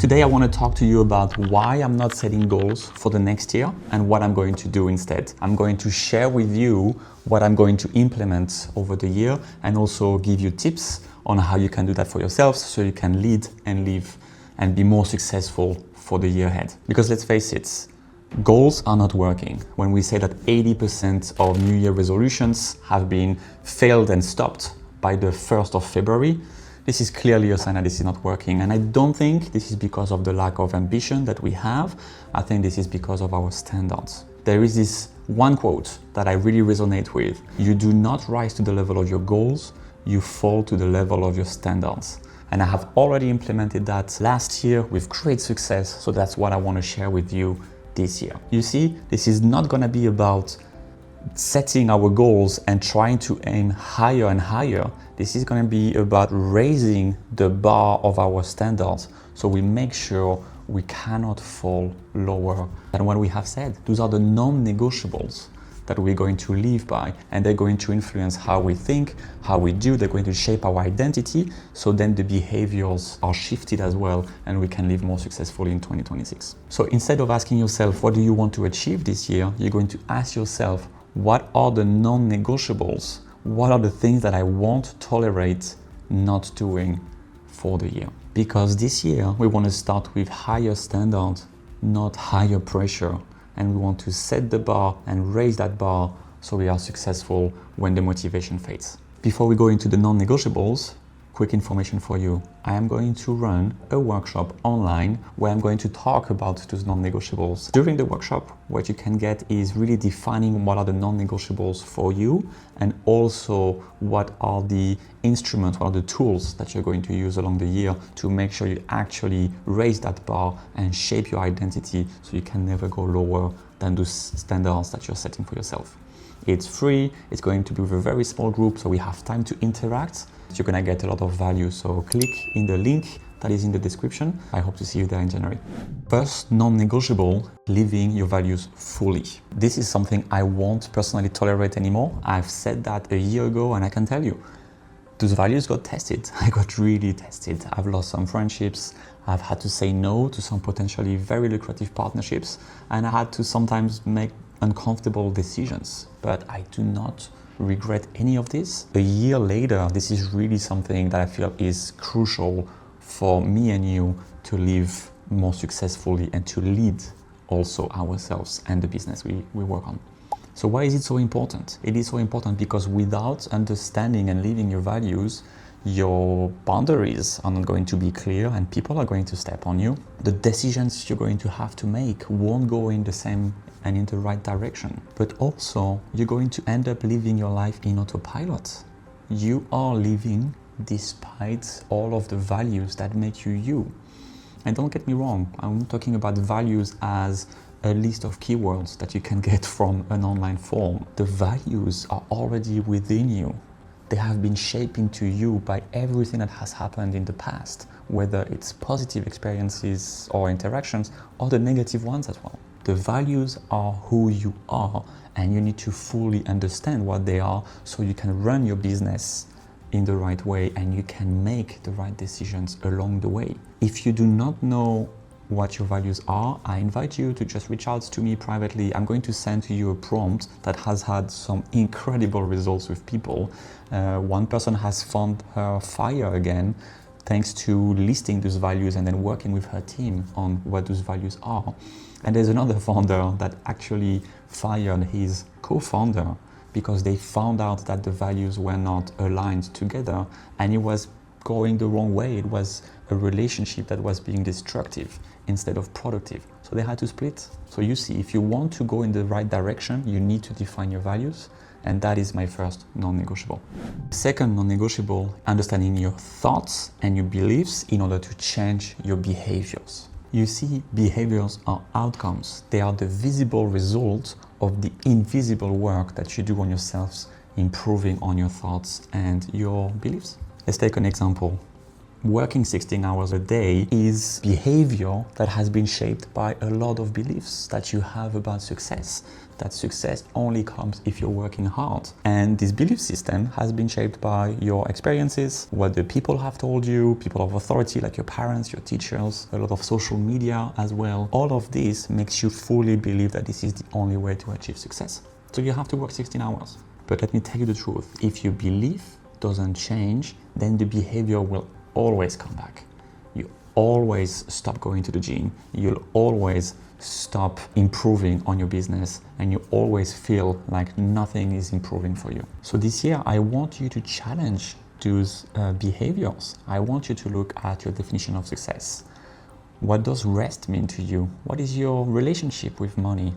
Today I want to talk to you about why I'm not setting goals for the next year and what I'm going to do instead. I'm going to share with you what I'm going to implement over the year and also give you tips on how you can do that for yourselves so you can lead and live and be more successful for the year ahead. Because let's face it, goals are not working. When we say that 80% of New Year resolutions have been failed and stopped by the 1st of February, this is clearly a sign that this is not working. And I don't think this is because of the lack of ambition that we have. I think this is because of our standards. There is this one quote that I really resonate with. You do not rise to the level of your goals, you fall to the level of your standards. And I have already implemented that last year with great success. So that's what I want to share with you this year. You see, this is not going to be about setting our goals and trying to aim higher and higher. This is going to be about raising the bar of our standards so we make sure we cannot fall lower than what we have said. Those are the non-negotiables that we're going to live by, and they're going to influence how we think, how we do. They're going to shape our identity, so then the behaviors are shifted as well and we can live more successfully in 2026. So instead of asking yourself, what do you want to achieve this year? You're going to ask yourself, what are the non-negotiables? What are the things that I won't tolerate not doing for the year? Because this year we want to start with higher standards, not higher pressure. And we want to set the bar and raise that bar so we are successful when the motivation fades. Before we go into the non-negotiables, quick information for you. I am going to run a workshop online where I'm going to talk about those non-negotiables. During the workshop, what you can get is really defining what are the non-negotiables for you and also what are the instruments, what are the tools that you're going to use along the year to make sure you actually raise that bar and shape your identity so you can never go lower than those standards that you're setting for yourself. It's free, it's going to be with a very small group, so we have time to interact. You're gonna get a lot of value, so click in the link that is in the description. I hope to see you there in January. First, non-negotiable, living your values fully. This is something I won't personally tolerate anymore. I've said that a year ago and I can tell you, those values got tested. I got really tested. I've lost some friendships. I've had to say no to some potentially very lucrative partnerships, and I had to sometimes make uncomfortable decisions, but I do not regret any of this. A year later, this is really something that I feel is crucial for me and you to live more successfully and to lead also ourselves and the business we work on. So why is it so important? It is so important because without understanding and living your values, your boundaries are not going to be clear and people are going to step on you. The decisions you're going to have to make won't go in the same and in the right direction. But also, you're going to end up living your life in autopilot. You are living despite all of the values that make you you. And don't get me wrong, I'm talking about values as a list of keywords that you can get from an online form. The values are already within you. They have been shaped into you by everything that has happened in the past, whether it's positive experiences or interactions or the negative ones as well. The values are who you are, and you need to fully understand what they are so you can run your business in the right way and you can make the right decisions along the way. If you do not know what your values are, I invite you to just reach out to me privately. I'm going to send to you a prompt that has had some incredible results with people. One person has found her fire again thanks to listing those values and then working with her team on what those values are. And there's another founder that actually fired his co-founder because they found out that the values were not aligned together and it was going the wrong way. It was a relationship that was being destructive instead of productive. So they had to split. So you see, if you want to go in the right direction, you need to define your values. And that is my first non-negotiable. Second non-negotiable, understanding your thoughts and your beliefs in order to change your behaviors. You see, behaviors are outcomes. They are the visible result of the invisible work that you do on yourselves, improving on your thoughts and your beliefs. Let's take an example. working 16 hours a day is behavior that has been shaped by a lot of beliefs that you have about success. That success only comes if you're working hard. And this belief system has been shaped by your experiences, what the people have told you, people of authority like your parents, your teachers, a lot of social media as well. All of this makes you fully believe that this is the only way to achieve success. So you have to work 16 hours. But let me tell you the truth. If your belief doesn't change, then the behavior will always come back. You always stop going to the gym. You'll always stop improving on your business, and you always feel like nothing is improving for you. So this year, I want you to challenge those behaviors. I want you to look at your definition of success. What does rest mean to you? What is your relationship with money?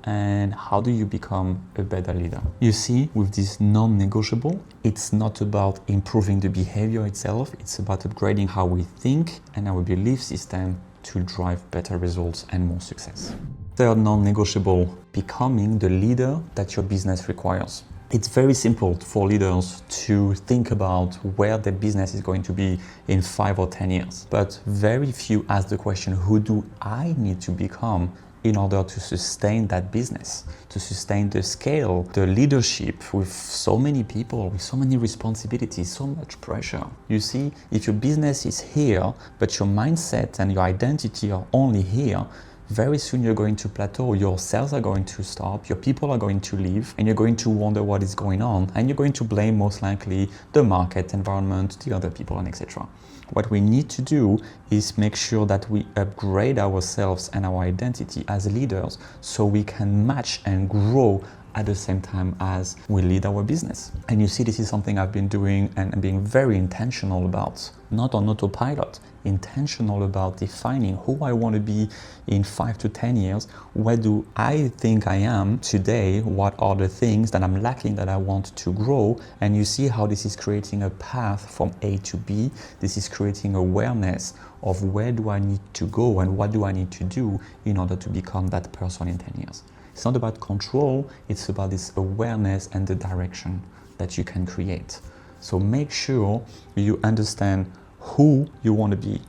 And how do you become a better leader? You see, with this non-negotiable, it's not about improving the behavior itself, it's about upgrading how we think and our belief system to drive better results and more success. Third non-negotiable, becoming the leader that your business requires. It's very simple for leaders to think about where their business is going to be in 5 or 10 years. But very few ask the question, who do I need to become in order to sustain that business, to sustain the scale, the leadership with so many people, with so many responsibilities, so much pressure. You see, if your business is here, but your mindset and your identity are only here, very soon you're going to plateau, your sales are going to stop, your people are going to leave, and you're going to wonder what is going on, and you're going to blame most likely the market, environment, the other people, and etc. What we need to do is make sure that we upgrade ourselves and our identity as leaders so we can match and grow at the same time as we lead our business. And you see, this is something I've been doing and being very intentional about, not on autopilot, intentional about defining who I want to be in 5 to 10 years. Where do I think I am today? What are the things that I'm lacking that I want to grow? And you see how this is creating a path from A to B. This is creating awareness of where do I need to go and what do I need to do in order to become that person in 10 years. It's not about control, it's about this awareness and the direction that you can create. So make sure you understand who you want to be,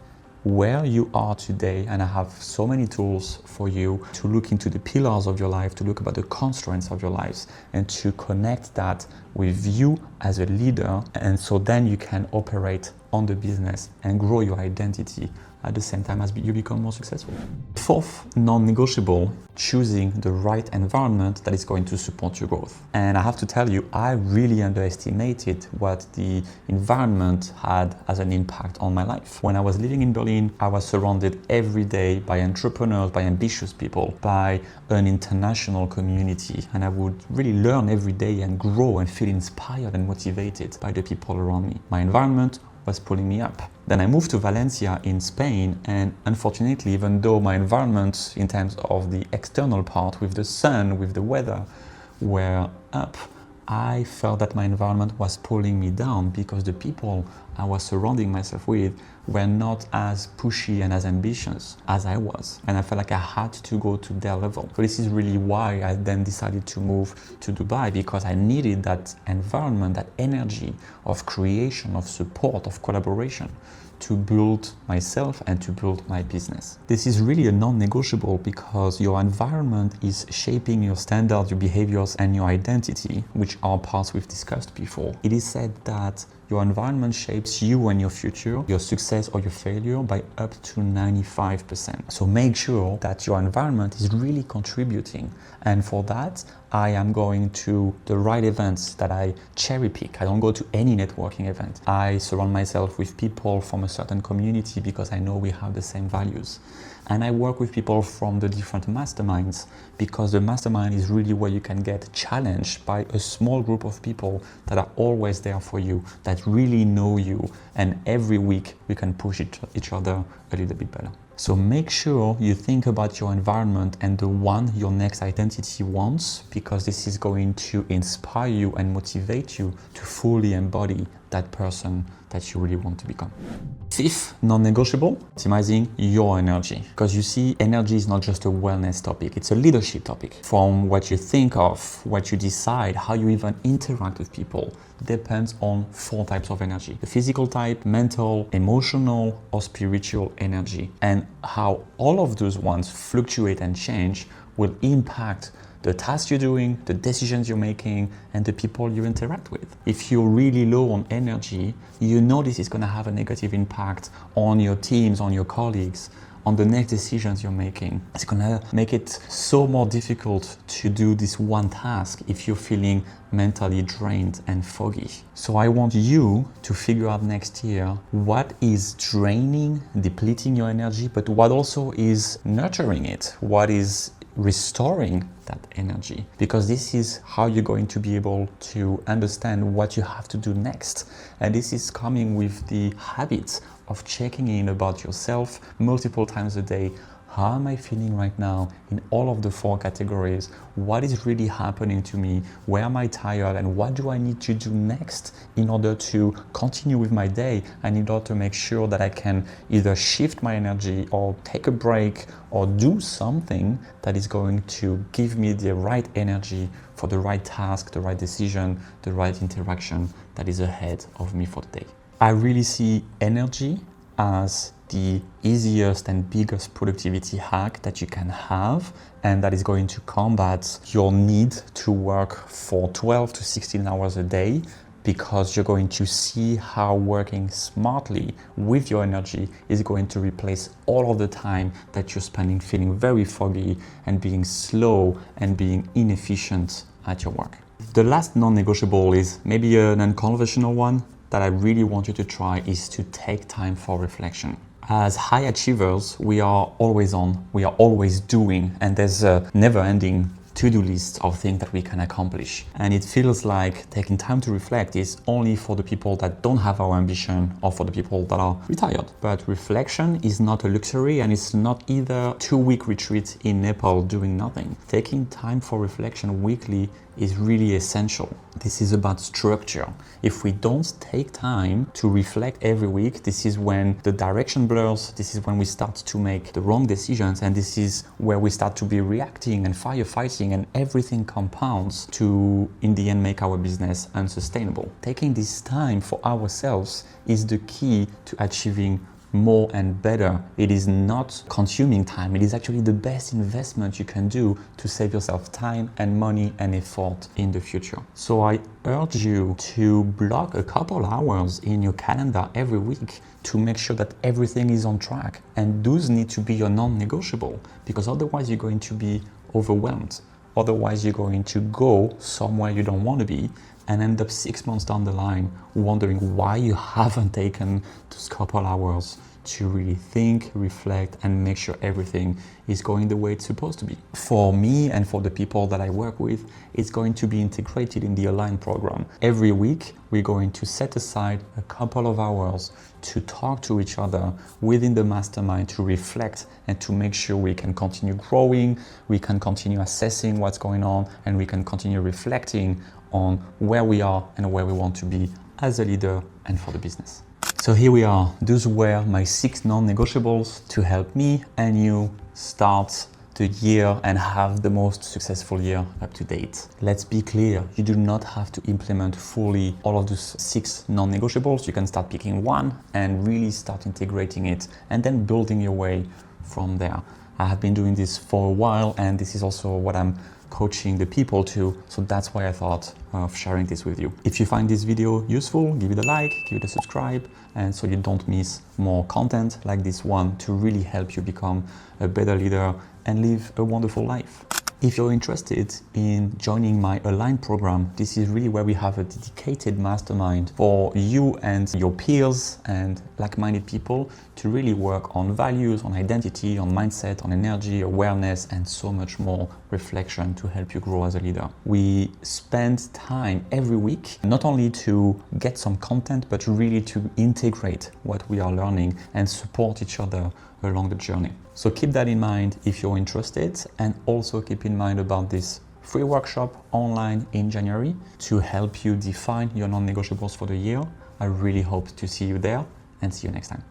where you are today, and I have so many tools for you to look into the pillars of your life, to look about the constraints of your lives, and to connect that with you as a leader, and so then you can operate on the business and grow your identity at the same time as you become more successful. Fourth non-negotiable, choosing the right environment that is going to support your growth. And I have to tell you, I really underestimated what the environment had as an impact on my life. When I was living in Berlin, I was surrounded every day by entrepreneurs, by ambitious people, by an international community. And I would really learn every day and grow and feel inspired and motivated by the people around me. My environment was pulling me up. Then I moved to Valencia in Spain, and unfortunately, even though my environment in terms of the external part with the sun, with the weather, were up, I felt that my environment was pulling me down because the people I was surrounding myself with were not as pushy and as ambitious as I was. And I felt like I had to go to their level. So this is really why I then decided to move to Dubai, because I needed that environment, that energy of creation, of support, of collaboration to build myself and to build my business. This is really a non-negotiable because your environment is shaping your standards, your behaviors, and your identity, which are parts we've discussed before. It is said that your environment shapes you and your future, your success or your failure by up to 95%. So make sure that your environment is really contributing. And for that, I am going to the right events that I cherry pick. I don't go to any networking event. I surround myself with people from a certain community because I know we have the same values. And I work with people from the different masterminds because the mastermind is really where you can get challenged by a small group of people that are always there for you, that really know you, and every week we can push each other a little bit better. So make sure you think about your environment and the one your next identity wants, because this is going to inspire you and motivate you to fully embody that person that you really want to become. Fifth, non-negotiable, optimizing your energy. Because you see, energy is not just a wellness topic, it's a leadership topic. From what you think of, what you decide, how you even interact with people, depends on 4 types of energy. The physical type, mental, emotional, or spiritual energy. And how all of those ones fluctuate and change will impact the tasks you're doing, the decisions you're making, and the people you interact with. If you're really low on energy, you know this is going to have a negative impact on your teams, on your colleagues, on the next decisions you're making. It's going to make it so more difficult to do this one task if you're feeling mentally drained and foggy. So I want you to figure out next year what is draining, depleting your energy, but what also is nurturing it, what is restoring that energy, because this is how you're going to be able to understand what you have to do next. And this is coming with the habit of checking in about yourself multiple times a day. How am I feeling right now in all of the 4 categories? What is really happening to me? Where am I tired? And what do I need to do next in order to continue with my day and in order to make sure that I can either shift my energy or take a break or do something that is going to give me the right energy for the right task, the right decision, the right interaction that is ahead of me for the day. I really see energy as the easiest and biggest productivity hack that you can have, and that is going to combat your need to work for 12 to 16 hours a day, because you're going to see how working smartly with your energy is going to replace all of the time that you're spending feeling very foggy and being slow and being inefficient at your work. The last non-negotiable is maybe an unconventional one that I really want you to try, is to take time for reflection. As high achievers, we are always on, we are always doing, and there's a never-ending to-do list of things that we can accomplish. And it feels like taking time to reflect is only for the people that don't have our ambition or for the people that are retired. But reflection is not a luxury, and it's not either 2-week retreat in Nepal doing nothing. Taking time for reflection weekly is really essential. This is about structure. If we don't take time to reflect every week, this is when the direction blurs, this is when we start to make the wrong decisions, and this is where we start to be reacting and firefighting, and everything compounds to, in the end, make our business unsustainable. Taking this time for ourselves is the key to achieving more and better. It is not consuming time. It is actually the best investment you can do to save yourself time and money and effort in the future. So I urge you to block a couple hours in your calendar every week to make sure that everything is on track. And those need to be your non-negotiable, because otherwise you're going to be overwhelmed. Otherwise you're going to go somewhere you don't want to be and end up 6 months down the line wondering why you haven't taken those couple hours to really think, reflect, and make sure everything is going the way it's supposed to be. For me and for the people that I work with, it's going to be integrated in the Align program. Every week, we're going to set aside a couple of hours to talk to each other within the mastermind, to reflect and to make sure we can continue growing, we can continue assessing what's going on, and we can continue reflecting on where we are and where we want to be as a leader and for the business. So here we are. Those were my 6 non-negotiables to help me and you start the year and have the most successful year up to date. Let's be clear, you do not have to implement fully all of those 6 non-negotiables. You can start picking one and really start integrating it and then building your way from there. I have been doing this for a while, and this is also what I'm coaching the people to, so that's why I thought of sharing this with you. If you find this video useful, give it a like, give it a subscribe, and so you don't miss more content like this one to really help you become a better leader and live a wonderful life. If you're interested in joining my Align program, this is really where we have a dedicated mastermind for you and your peers and like-minded people to really work on values, on identity, on mindset, on energy, awareness, and so much more reflection to help you grow as a leader. We spend time every week, not only to get some content, but really to integrate what we are learning and support each other along the journey. So keep that in mind if you're interested, and also keep in mind about this free workshop online in January to help you define your non-negotiables for the year. I really hope to see you there, and see you next time.